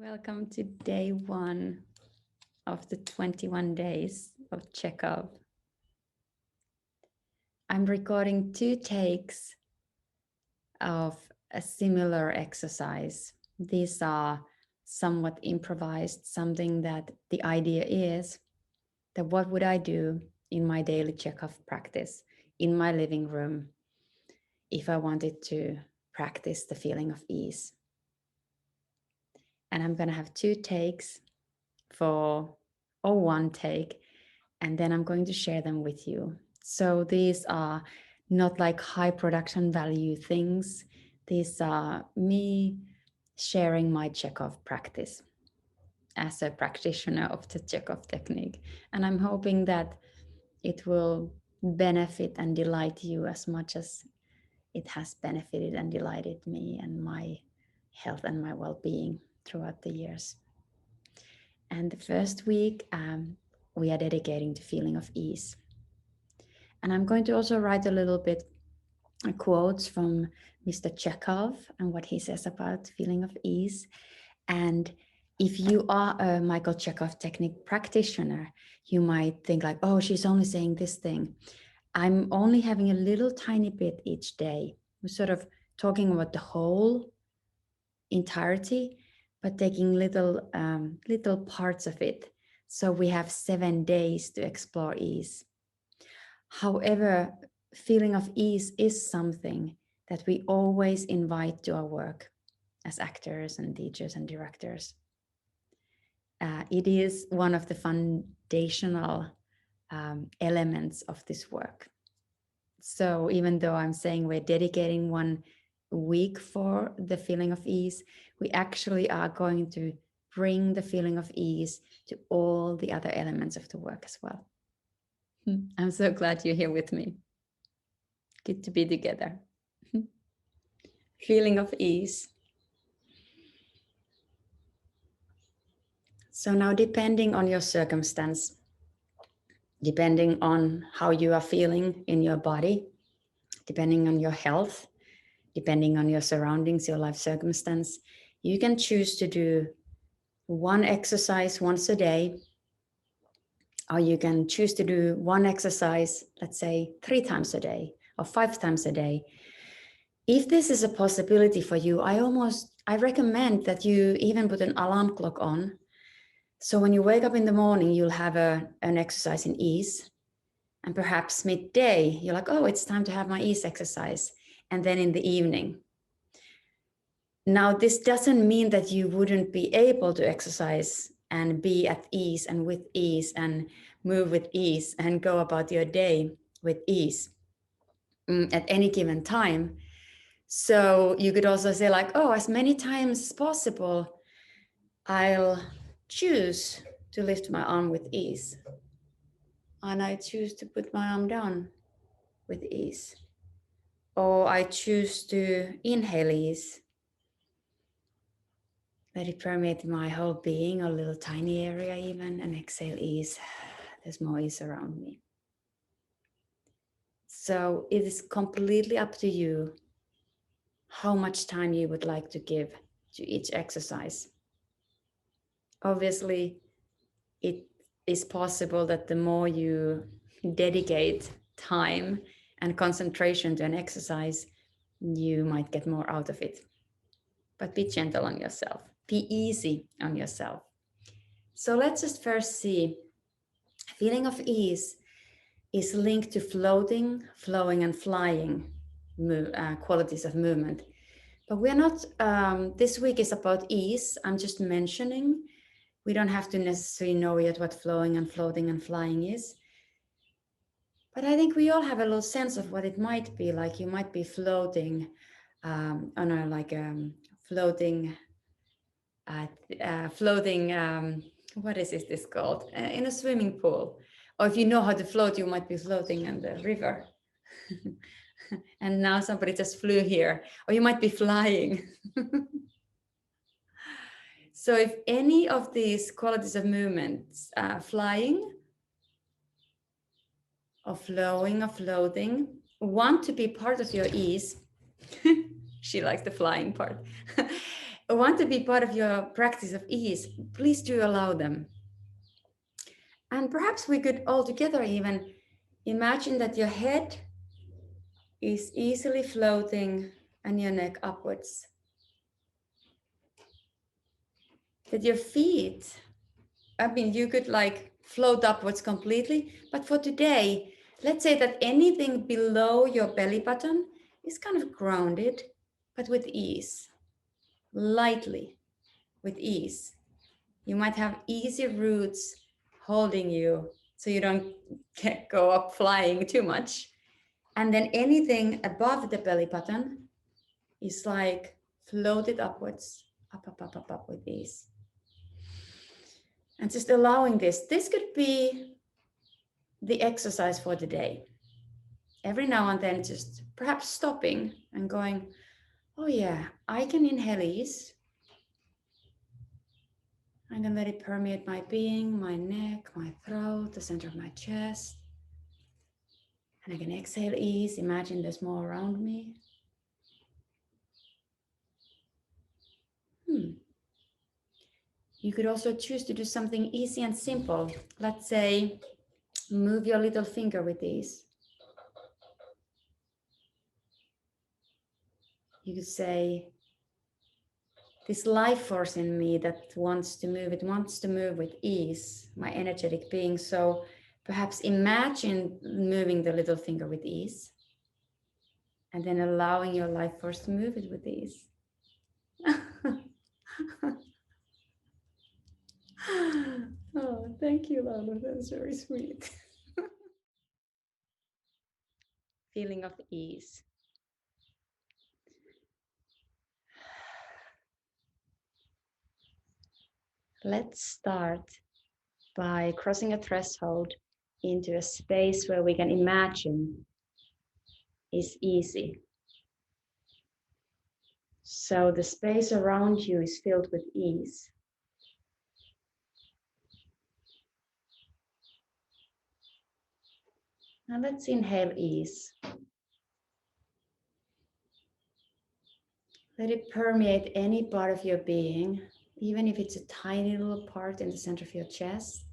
Welcome to day 1 of the 21 days of Chekhov. I'm recording 2 takes of a similar exercise. These are somewhat improvised, something that the idea is that what would I do in my daily Chekhov practice in my living room if I wanted to practice the feeling of ease. And I'm going to have 2 takes or 1 take, and then I'm going to share them with you. So these are not like high production value things. These are me sharing my Chekhov practice as a practitioner of the Chekhov technique. And I'm hoping that it will benefit and delight you as much as it has benefited and delighted me and my health and my well-being throughout the years. And the first week, we are dedicating to feeling of ease. And I'm going to also write a little bit quotes from Mr. Chekhov and what he says about feeling of ease. And if you are a Michael Chekhov technique practitioner, you might think like, oh, she's only saying this thing. I'm only having a little tiny bit each day. We're sort of talking about the whole entirety, but taking little parts of it. So we have 7 days to explore ease. However, feeling of ease is something that we always invite to our work as actors and teachers and directors. It is one of the foundational elements of this work. So even though I'm saying we're dedicating 1 week for the feeling of ease, we actually are going to bring the feeling of ease to all the other elements of the work as well. I'm so glad you're here with me. Good to be together. Feeling of ease. So now, depending on your circumstance, depending on how you are feeling in your body, depending on your health, depending on your surroundings, your life circumstance, you can choose to do 1 exercise once a day, or you can choose to do 1 exercise, let's say 3 times a day or 5 times a day. If this is a possibility for you, I recommend that you even put an alarm clock on. So when you wake up in the morning, you'll have an exercise in ease. And perhaps midday, you're like, oh, it's time to have my ease exercise. And then in the evening. Now, this doesn't mean that you wouldn't be able to exercise and be at ease and with ease and move with ease and go about your day with ease at any given time. So you could also say like, oh, as many times as possible, I'll choose to lift my arm with ease. And I choose to put my arm down with ease. Or I choose to inhale ease. Let it permeate my whole being, a little tiny area even, and exhale ease. There's more ease around me. So it is completely up to you how much time you would like to give to each exercise. Obviously, it is possible that the more you dedicate time and concentration to an exercise, you might get more out of it. But be gentle on yourself. Be easy on yourself. So let's just first see, feeling of ease is linked to floating, flowing, and flying qualities of movement. But we're not, this week is about ease. I'm just mentioning. We don't have to necessarily know yet what flowing and floating and flying is. But I think we all have a little sense of what it might be. Like you might be floating what is this called? In a swimming pool. Or if you know how to float, you might be floating in the river. And now somebody just flew here. Or you might be flying. So if any of these qualities of movements, flying, or flowing, or floating, want to be part of your ease, she likes the flying part, want to be part of your practice of ease, please do allow them. And perhaps we could all together even imagine that your head is easily floating and your neck upwards. That your feet, I mean, you could like float upwards completely, but for today, let's say that anything below your belly button is kind of grounded, but with ease, lightly, with ease. You might have easy roots holding you so you don't go up flying too much. And then anything above the belly button is like floated upwards, up with ease. And just allowing this could be the exercise for the day. Every now and then, just perhaps stopping and going, oh yeah, I can inhale ease. I can let it permeate my being, my neck, my throat, the center of my chest. And I can exhale ease, imagine there's more around me. You could also choose to do something easy and simple. Let's say, move your little finger with ease. You could say, this life force in me that wants to move, it wants to move with ease, my energetic being. So perhaps imagine moving the little finger with ease and then allowing your life force to move it with ease. Oh, thank you, Laura. That's very sweet. Feeling of ease. Let's start by crossing a threshold into a space where we can imagine is easy. So the space around you is filled with ease. Now let's inhale ease. Let it permeate any part of your being, even if it's a tiny little part in the center of your chest.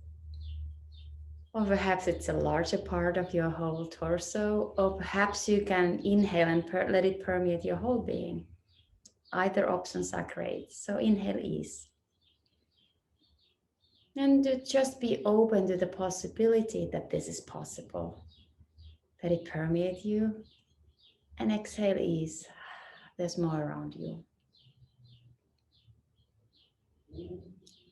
Or perhaps it's a larger part of your whole torso. Or perhaps you can inhale and let it permeate your whole being. Either options are great. So inhale ease. And to just be open to the possibility that this is possible. Let it permeate you. And exhale ease. There's more around you.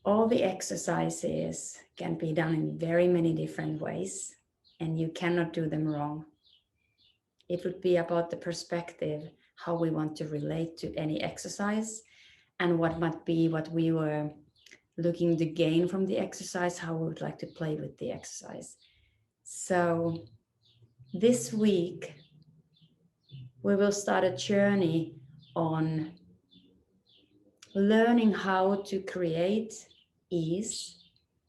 All the exercises can be done in very many different ways, and you cannot do them wrong. It would be about the perspective, how we want to relate to any exercise, and what might be what we were looking to gain from the exercise, how we would like to play with the exercise. So this week, we will start a journey on learning how to create ease,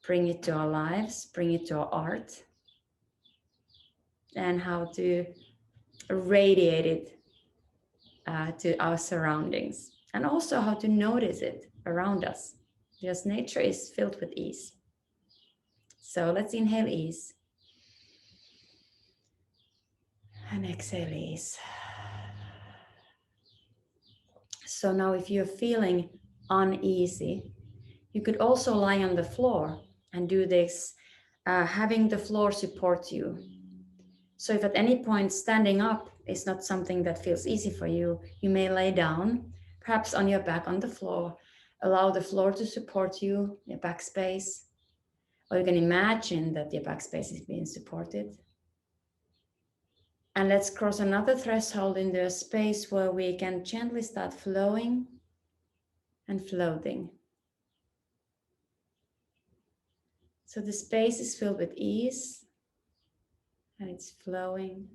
bring it to our lives, bring it to our art, and how to radiate it to our surroundings, and also how to notice it around us, because nature is filled with ease. So let's inhale ease and exhale ease. So now if you're feeling uneasy, you could also lie on the floor and do this, having the floor support you. So if at any point standing up is not something that feels easy for you, you may lay down, perhaps on your back on the floor. Allow the floor to support you, your back space. Or you can imagine that your back space is being supported. And let's cross another threshold into a space where we can gently start flowing and floating. So the space is filled with ease, and it's flowing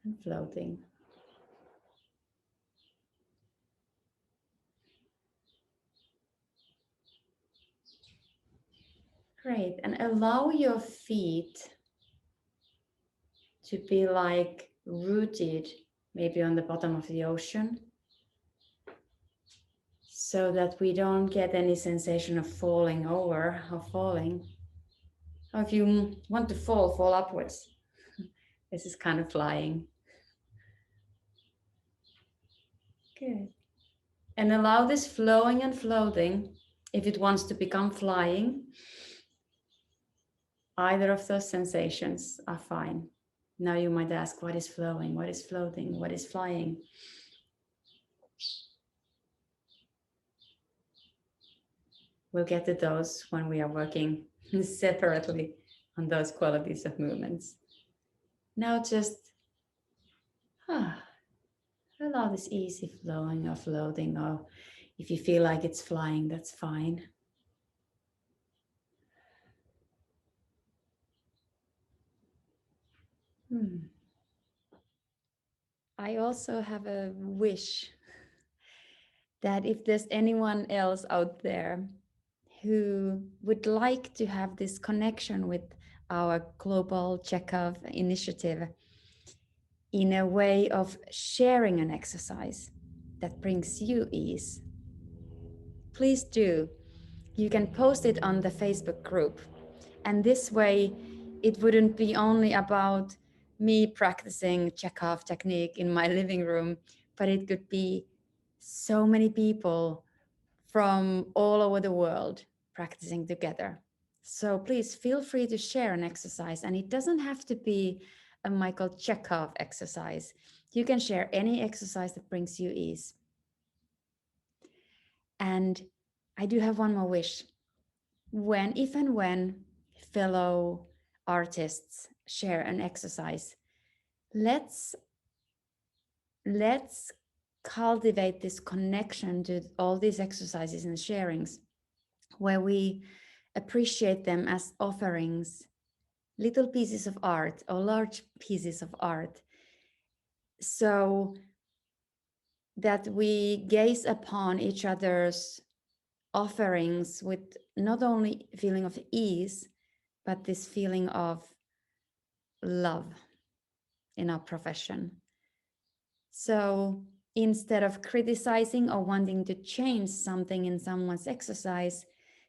and floating. Great, and allow your feet to be like rooted maybe on the bottom of the ocean. so that we don't get any sensation of falling over or falling. Or if you want to fall upwards. This is kind of flying. Good. And allow this flowing and floating. If it wants to become flying, either of those sensations are fine. Now you might ask, what is flowing? What is floating? What is flying? We'll get to those when we are working separately on those qualities of movements. Now just allow this easy flowing or floating, or if you feel like it's flying, that's fine. I also have a wish that if there's anyone else out there who would like to have this connection with our global Chekhov initiative in a way of sharing an exercise that brings you ease, please do. You can post it on the Facebook group. And this way, it wouldn't be only about me practicing Chekhov technique in my living room, but it could be so many people from all over the world practicing together. So please feel free to share an exercise, and it doesn't have to be a Michael Chekhov exercise. You can share any exercise that brings you ease. And I do have one more wish. If and when fellow artists share an exercise, let's cultivate this connection to all these exercises and sharings, where we appreciate them as offerings, little pieces of art or large pieces of art, so that we gaze upon each other's offerings with not only feeling of ease, but this feeling of love in our profession. So instead of criticizing or wanting to change something in someone's exercise,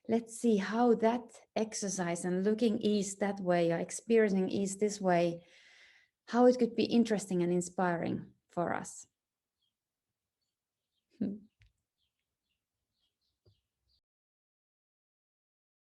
let's see how that exercise and looking ease that way or experiencing ease this way, how it could be interesting and inspiring for us.